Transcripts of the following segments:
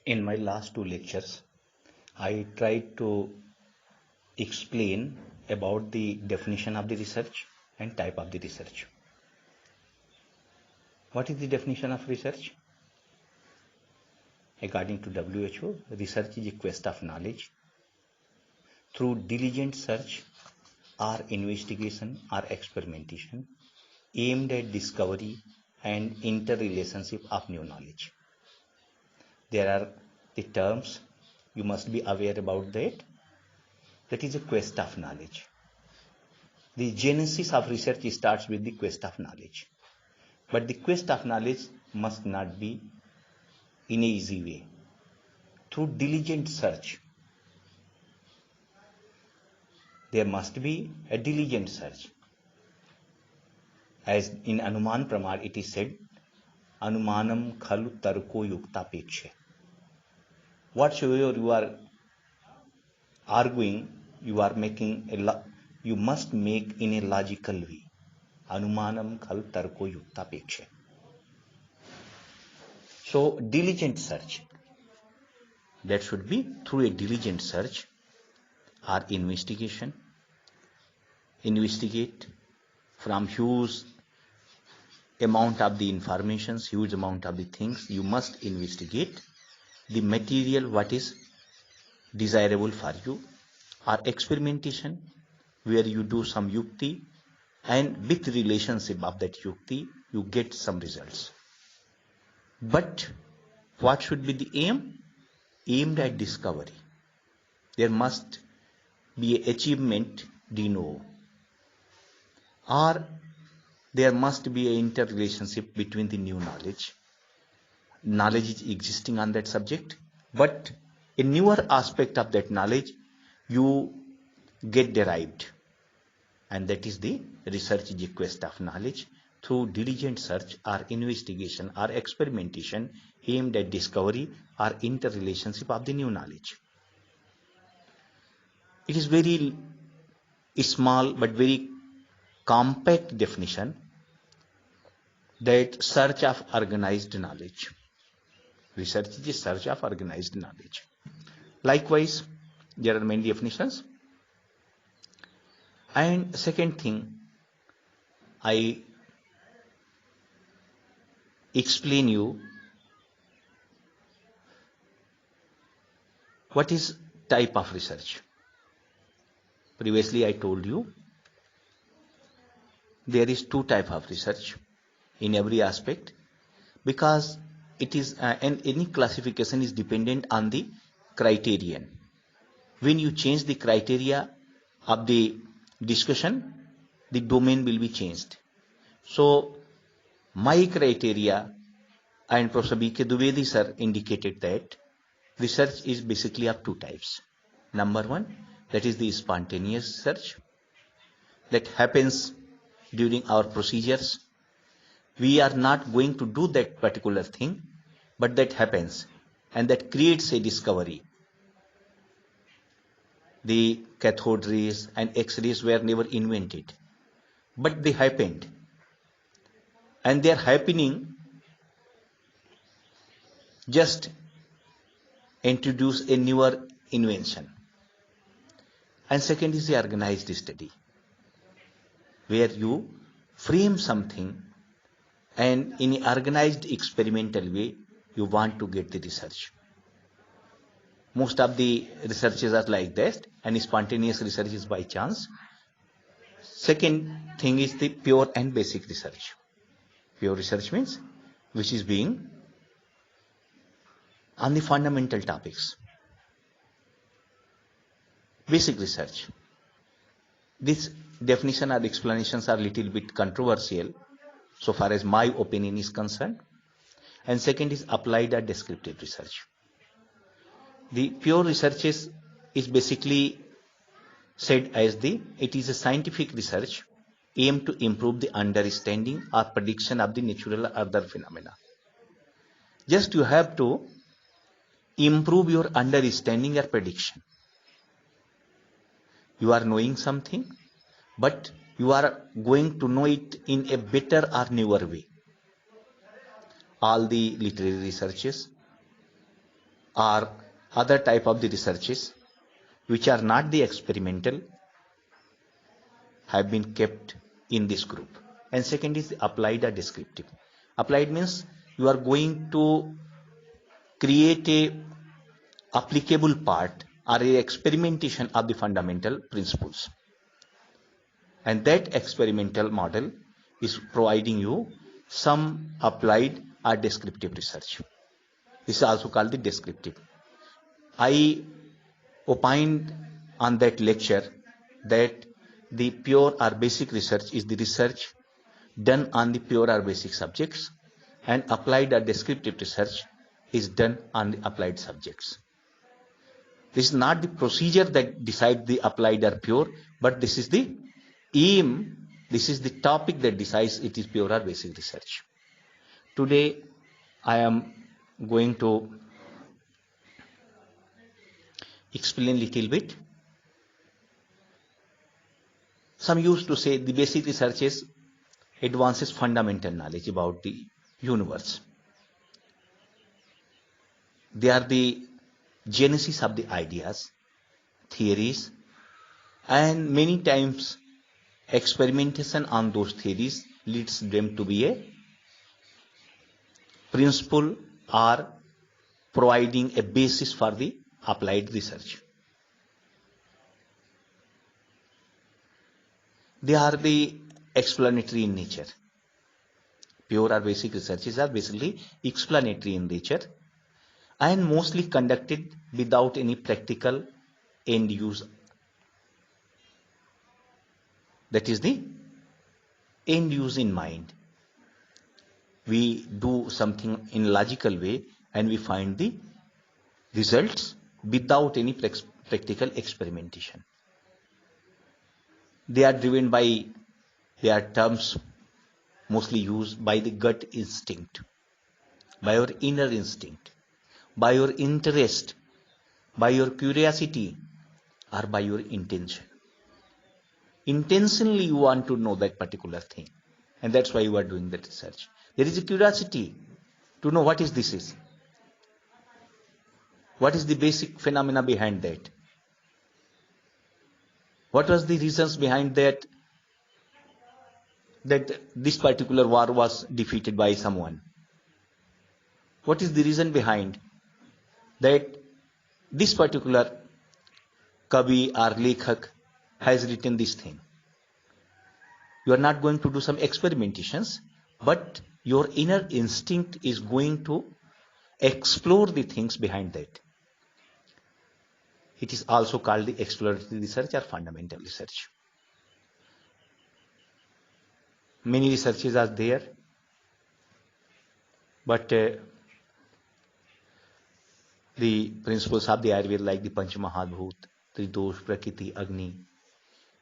In my last two lectures, I tried to explain about the definition of the research and type of the research. What is the definition of research? According to WHO, research is a quest of knowledge through diligent search or investigation or experimentation aimed at discovery and interrelationship of new knowledge. There are the terms you must be aware about that. That is a quest of knowledge. The genesis of research starts with the quest of knowledge. But the quest of knowledge must not be in an easy way. Through diligent search, there must be a diligent search. As in Anuman Pramar it is said, Anumanam khalu tarko yuktapekshe. Whatsoever you are arguing, you must make in a logical way. Anumanam khalu tarko yuktapekshe. So diligent search, that should be through a diligent search or investigate from huge amount of the informations, huge amount of the things. You must investigate the material what is desirable for you, or experimentation where you do some yukti, and with relationship of that yukti you get some results. But what should be the aim? Aimed at discovery. There must be an achievement de novo, or there must be an interrelationship between the new knowledge. Knowledge is existing on that subject, but a newer aspect of that knowledge you get derived, and that is the research is a quest of knowledge through diligent search or investigation or experimentation aimed at discovery or interrelationship of the new knowledge. It is very small but very compact definition, that search of organized knowledge. Research is a search of organized knowledge. Likewise, there are many definitions. And second thing, I explain you what is type of research. Previously I told you there is two type of research in every aspect, because it is and any classification is dependent on the criterion. When you change the criteria of the discussion, the domain will be changed. So my criteria and Professor B.K. Dwivedi sir indicated that research is basically of two types. Number one, that is the spontaneous research that happens during our procedures. We are not going to do that particular thing, but that happens and that creates a discovery. The cathode rays and X-rays were never invented, but they happened, and they are happening just introduce a newer invention. And second is the organized study, where you frame something and in an organized experimental way you want to get the research. Most of the researches are like that, and spontaneous research is by chance. Second thing is the pure and basic research. Pure research means which is being on the fundamental topics. Basic research. This definition or explanations are little bit controversial so far as my opinion is concerned. And second is applied or descriptive research. The pure research is basically said as it is a scientific research aimed to improve the understanding or prediction of the natural or other phenomena. Just you have to improve your understanding or prediction. You are knowing something, but you are going to know it in a better or newer way. All the literary researches, or other type of the researches which are not the experimental have been kept in this group. And second is the applied or descriptive. Applied means you are going to create a applicable part or a experimentation of the fundamental principles. And that experimental model is providing you some applied or descriptive research. This is also called the descriptive. I opined on that lecture that the pure or basic research is the research done on the pure or basic subjects, and applied or descriptive research is done on the applied subjects. This is not the procedure that decides the applied or pure, but this is the aim, this is the topic that decides it is pure or basic research. Today I am going to explain little bit. Some used to say the basic research is advances fundamental knowledge about the universe. They are the genesis of the ideas, theories, and many times experimentation on those theories leads them to be a principle or providing a basis for the applied research. They are the explanatory in nature. Pure or basic researches are basically explanatory in nature and mostly conducted without any practical end use. That is the end use in mind. We do something in logical way and we find the results without any practical experimentation. They are driven by, their terms mostly used by the gut instinct, by your inner instinct, by your interest, by your curiosity, or by your intention. Intentionally you want to know that particular thing, and that's why you are doing that research. There is a curiosity to know what is this is. What is the basic phenomena behind that? What was the reasons behind that this particular war was defeated by someone? What is the reason behind that this particular Kavi or Lekhak has written this thing? You are not going to do some experimentations, but your inner instinct is going to explore the things behind that. It is also called the exploratory research or fundamental research. Many researches are there, but the principles of the Ayurveda like the Panchmahadbhut, Tridosh, Prakriti, Agni,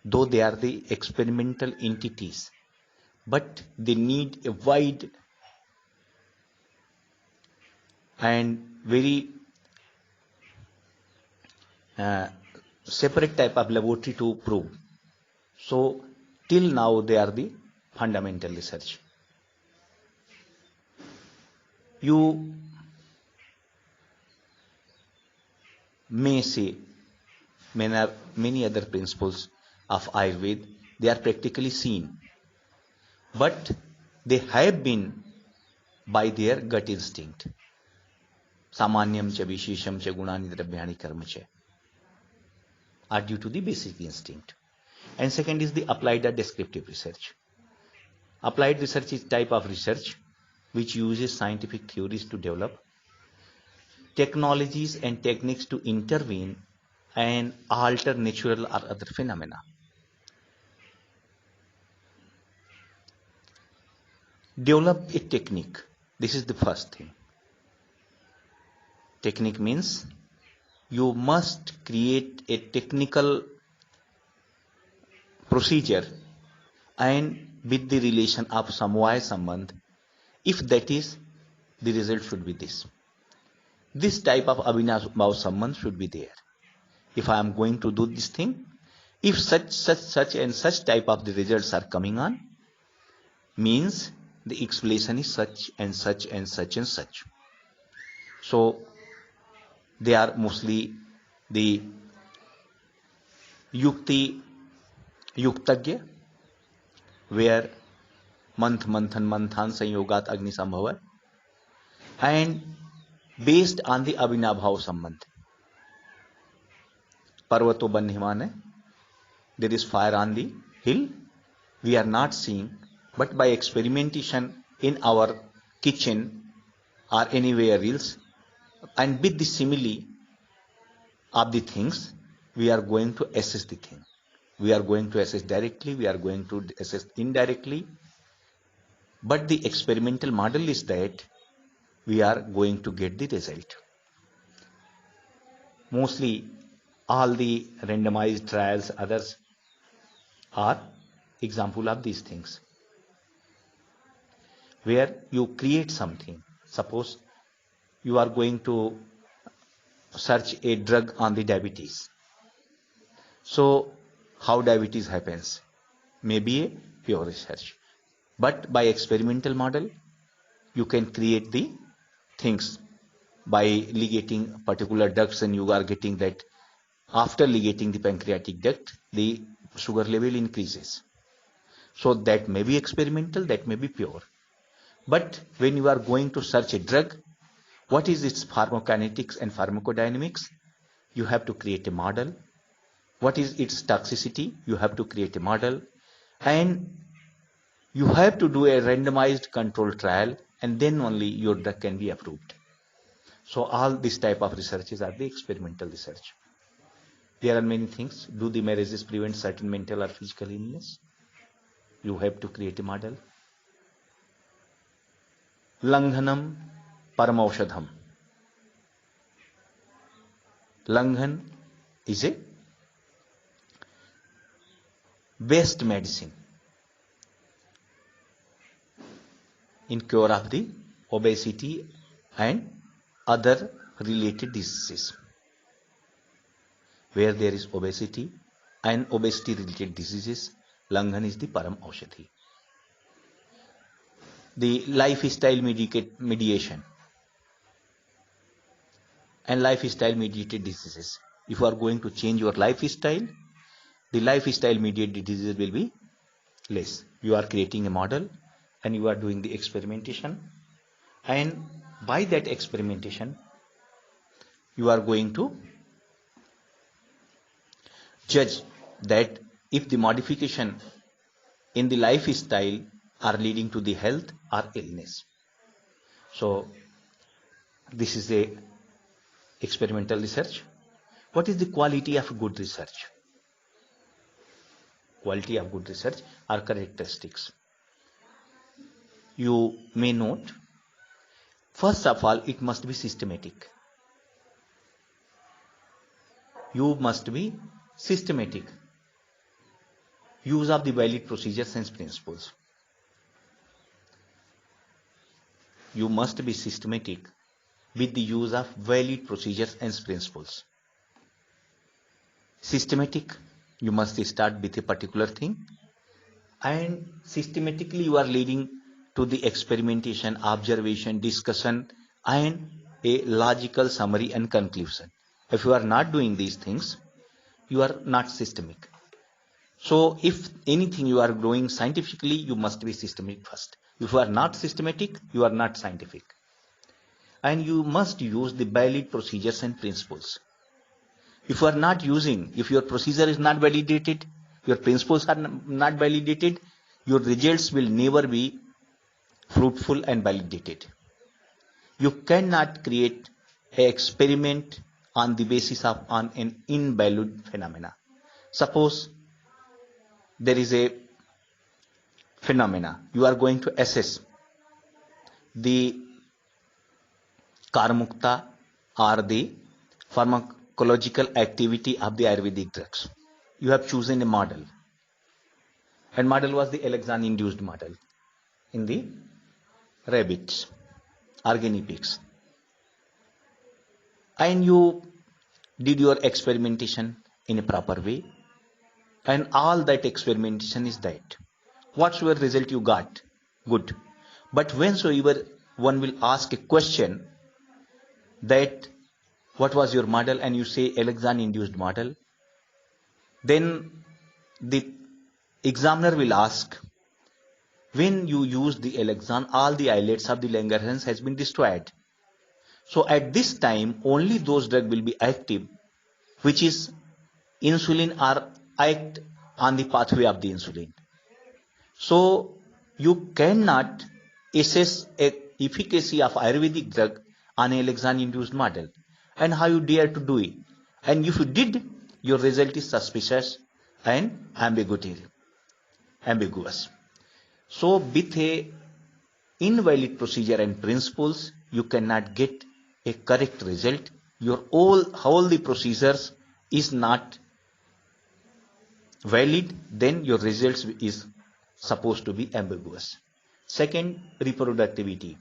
though they are the experimental entities, but they need a wide and very separate type of laboratory to prove. So till now they are the fundamental research. You may say many other principles of Ayurveda, they are practically seen, but they have been by their gut instinct. Samanyam cha vishesham cha gunani dravyani karma cha are due to the basic instinct. And second is the applied or descriptive research. Applied research is type of research which uses scientific theories to develop technologies and techniques to intervene and alter natural or other phenomena. Develop a technique. This is the first thing. Technique means you must create a technical procedure and with the relation of samvaya sambandh. If that is, the result should be this. This type of abhinava sambandh should be there. If I am going to do this thing, if such and such type of the results are coming on, means the explanation is such and such and such and such. So They are mostly the Yukti Yuktagya, where manthan sanyogat agni sambhava, and based on the Abhinabhav Sambandh. Parvato Bandhimane, there is fire on the hill, we are not seeing, but by experimentation in our kitchen or anywhere else, and with the simile of the things, we are going to assess the thing. We are going to assess directly, we are going to assess indirectly, but the experimental model is that we are going to get the result. Mostly all the randomized trials, others are example of these things, where you create something. Suppose you are going to search a drug on the diabetes. So how diabetes happens? Maybe a pure research. But by experimental model, you can create the things by ligating particular ducts, and you are getting that after ligating the pancreatic duct, the sugar level increases. So that may be experimental, that may be pure. But when you are going to search a drug, what is its pharmacokinetics and pharmacodynamics? You have to create a model. What is its toxicity? You have to create a model. And you have to do a randomized control trial, and then only your drug can be approved. So all this type of researches are the experimental research. There are many things. Do the marriages prevent certain mental or physical illness? You have to create a model. Langhanam paramaushadham. Langhan is a best medicine in cure of the obesity and other related diseases. Where there is obesity and obesity related diseases, Langhan is the param aushadhi. The lifestyle mediation and lifestyle mediated diseases. If you are going to change your lifestyle, the lifestyle mediated diseases will be less. You are creating a model and you are doing the experimentation, and by that experimentation you are going to judge that if the modification in the lifestyle are leading to the health or illness. So this is a experimental research. What is the quality of good research? Quality of good research are characteristics. You may note, first of all, it must be systematic. You must be systematic. Use of the valid procedures and principles. You must be systematic with the use of valid procedures and principles. Systematic, you must start with a particular thing, and systematically you are leading to the experimentation, observation, discussion, and a logical summary and conclusion. If you are not doing these things, you are not systemic. So if anything you are doing scientifically, you must be systemic first. If you are not systematic, you are not scientific. And you must use the valid procedures and principles. If you are not using, if your procedure is not validated, your principles are not validated, your results will never be fruitful and validated. You cannot create an experiment on the basis of an invalid phenomena. Suppose there is a phenomena, you are going to assess the karmukta or the pharmacological activity of the Ayurvedic drugs. You have chosen a model, and model was the Alexan induced model in the rabbits or guinea pigs, and you did your experimentation in a proper way, and all that experimentation is that whatsoever result you got, good. But whensoever one will ask a question that what was your model, and you say Alexan induced model, then the examiner will ask, when you use the Alexan, all the islets of the Langerhans has been destroyed. So at this time, only those drugs will be active, which is insulin or act on the pathway of the insulin. So you cannot assess a efficacy of Ayurvedic drug on a Alexan-induced model. And how you dare to do it? And if you did, your result is suspicious and ambiguous. So with a invalid procedure and principles, you cannot get a correct result. Your whole the procedures is not valid, then your results is supposed to be ambiguous. Second, reproductivity.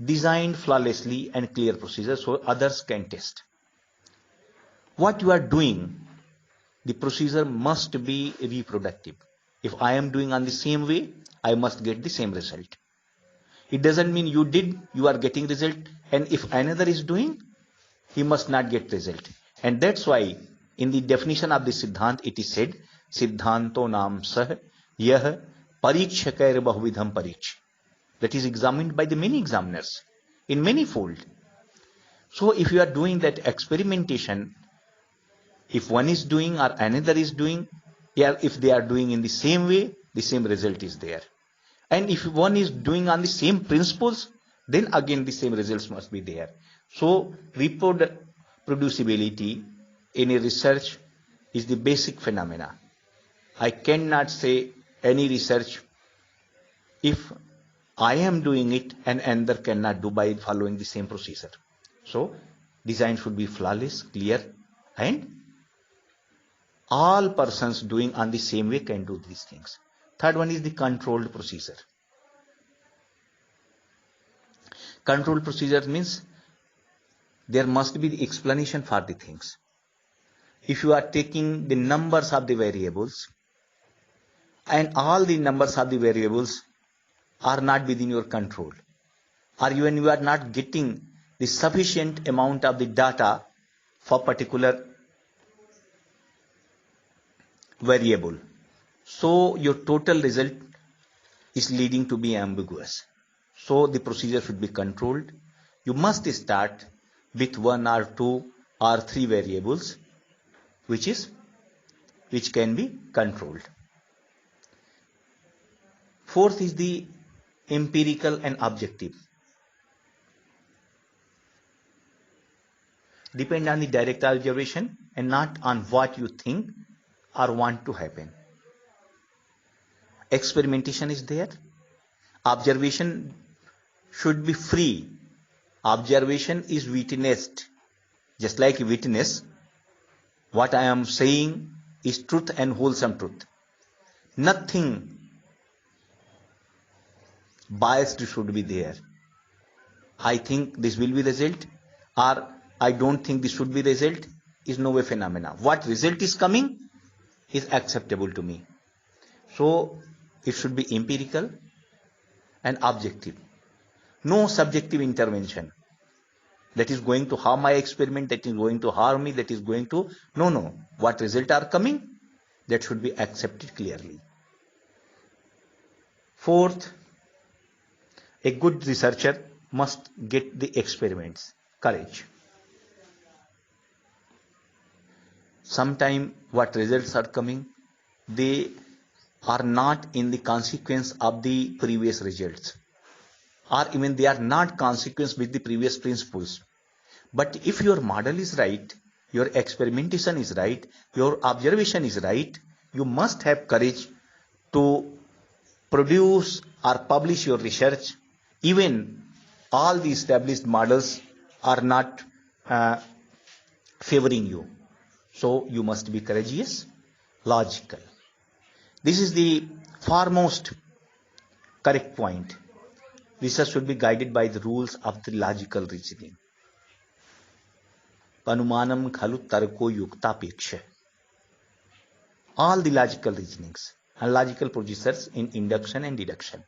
Designed flawlessly and clear procedures so others can test. What you are doing, the procedure must be reproductive. If I am doing on the same way, I must get the same result. It doesn't mean you are getting result, and if another is doing, he must not get result. And that's why in the definition of the Siddhant, it is said, Siddhanto nam sah yah parikshakair bahuvidham pariksh. That is examined by the many examiners in many fold. So if you are doing that experimentation, if one is doing or another is doing, if they are doing in the same way, the same result is there. And if one is doing on the same principles, then again the same results must be there. So reproducibility in a research is the basic phenomena. I cannot say any research if I am doing it and another cannot do by following the same procedure. So design should be flawless, clear, and all persons doing on the same way can do these things. Third one is the controlled procedure. Controlled procedure means there must be the explanation for the things. If you are taking the numbers of the variables and all the numbers of the variables are not within your control, or even you are not getting the sufficient amount of the data for particular variable, so your total result is leading to be ambiguous. So the procedure should be controlled. You must start with 1 or 2 or 3 variables which can be controlled. Fourth is the empirical and objective. Depend on the direct observation and not on what you think or want to happen. Experimentation is there. Observation should be free. Observation is witnessed. Just like witness, what I am saying is truth and wholesome truth. Nothing biased should be there. I think this will be result, or I don't think this should be result, is no way phenomena. What result is coming is acceptable to me. So it should be empirical and objective. No subjective intervention that is going to harm my experiment, that is going to harm me, that is going to, no. What results are coming, that should be accepted clearly. Fourth, a good researcher must get the experiments. Courage. Sometime what results are coming, they are not in the consequence of the previous results, or even they are not consequence with the previous principles. But if your model is right, your experimentation is right, your observation is right, you must have courage to produce or publish your research. Even all the established models are not favoring you. So you must be courageous, logical. This is the foremost correct point. Research should be guided by the rules of the logical reasoning. Anumanam khalu tarko yuktapeksha. All the logical reasonings and logical procedures in induction and deduction.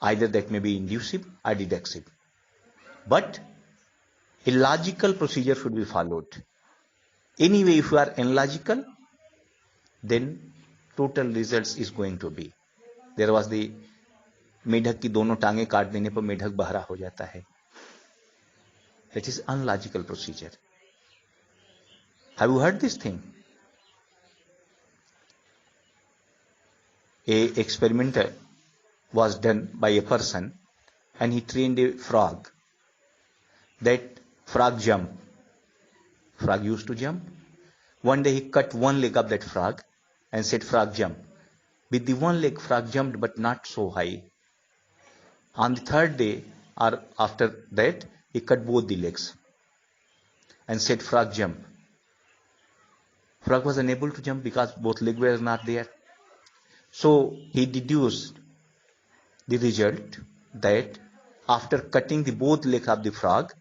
Either that may be inducive or deductive. But A logical procedure should be followed. Anyway, if you are illogical, then total results is going to be. There was the मेढक की दोनों टांगे काट देने पर मेढक बहरा हो जाता है. That is unlogical procedure. Have you heard this thing? A experiment was done by a person and he trained a frog. That frog jumped. Frog used to jump. One day he cut one leg of that frog and said, frog jump. With the one leg, frog jumped but not so high. On the third day or after that, he cut both the legs and said, frog jump. Frog was unable to jump because both legs were not there. So he deduced the result that after cutting the both legs of the frog,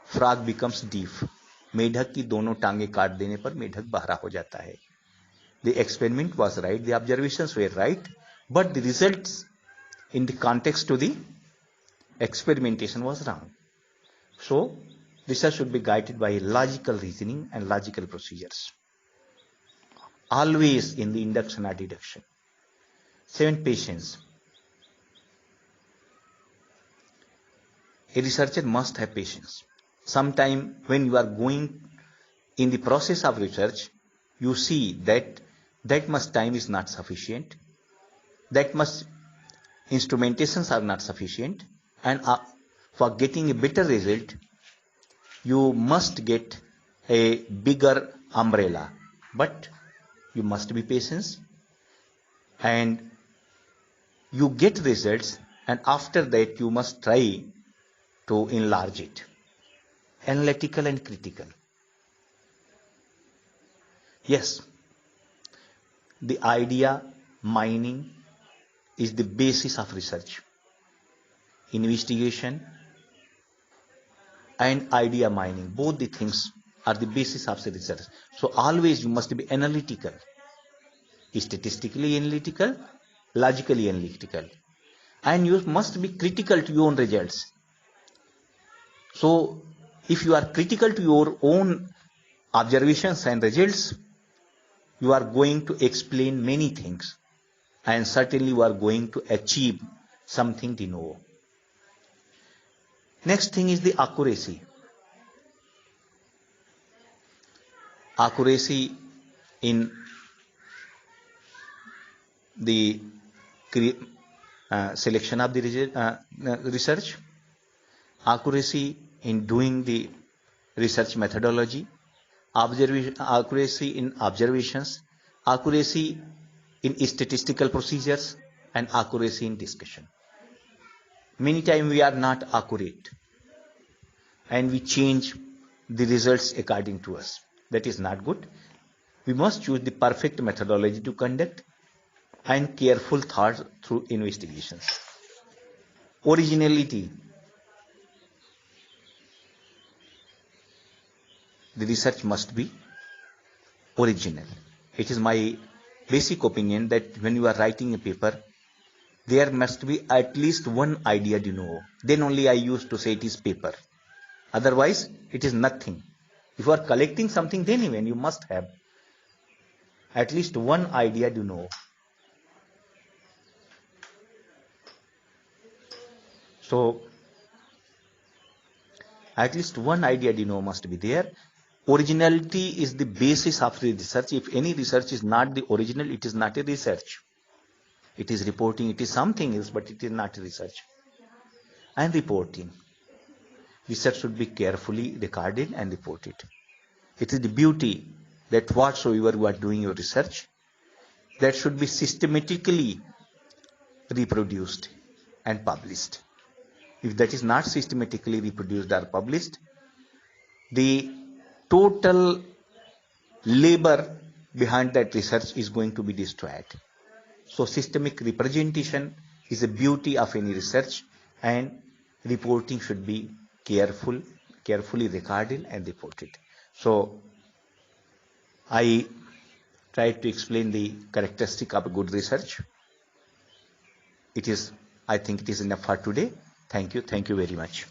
frog becomes deaf. मेढक की दोनों टांगे काट देने पर मेढक बहरा हो जाता है. The experiment was right, the observations were right, but the results in the context to the experimentation was wrong. So research should be guided by logical reasoning and logical procedures. Always in the induction or deduction. 7, patience. A researcher must have patience. Sometime when you are going in the process of research, you see that much time is not sufficient, that much instrumentations are not sufficient, and for getting a better result, you must get a bigger umbrella. But you must be patient and you get results, and after that you must try to enlarge it. Analytical and critical. Yes, the idea mining is the basis of research. Investigation and idea mining, both the things are the basis of the research. So always you must be analytical, statistically analytical, logically analytical, and you must be critical to your own results. So if you are critical to your own observations and results, you are going to explain many things, and certainly you are going to achieve something de novo. Next thing is the accuracy. Accuracy in the selection of the research, accuracy in doing the research methodology, accuracy in observations, accuracy in statistical procedures, and accuracy in discussion. Many times we are not accurate and we change the results according to us. That is not good. We must choose the perfect methodology to conduct and careful thought through investigations. Originality. The research must be original. It is my basic opinion that when you are writing a paper, there must be at least one idea de novo. Then only I used to say it is paper. Otherwise, it is nothing. If you are collecting something, then even you must have at least one idea de novo. So, at least one idea de novo must be there. Originality is the basis of the research. If any research is not the original, it is not a research. It is reporting, it is something else, but it is not research. And reporting. Research should be carefully recorded and reported. It is the beauty that whatsoever you are doing your research, that should be systematically reproduced and published. If that is not systematically reproduced or published, the total labor behind that research is going to be destroyed. So systemic representation is a beauty of any research, and reporting should be carefully recorded and reported. So I tried to explain the characteristic of a good research. I think it is enough for today. Thank you very much.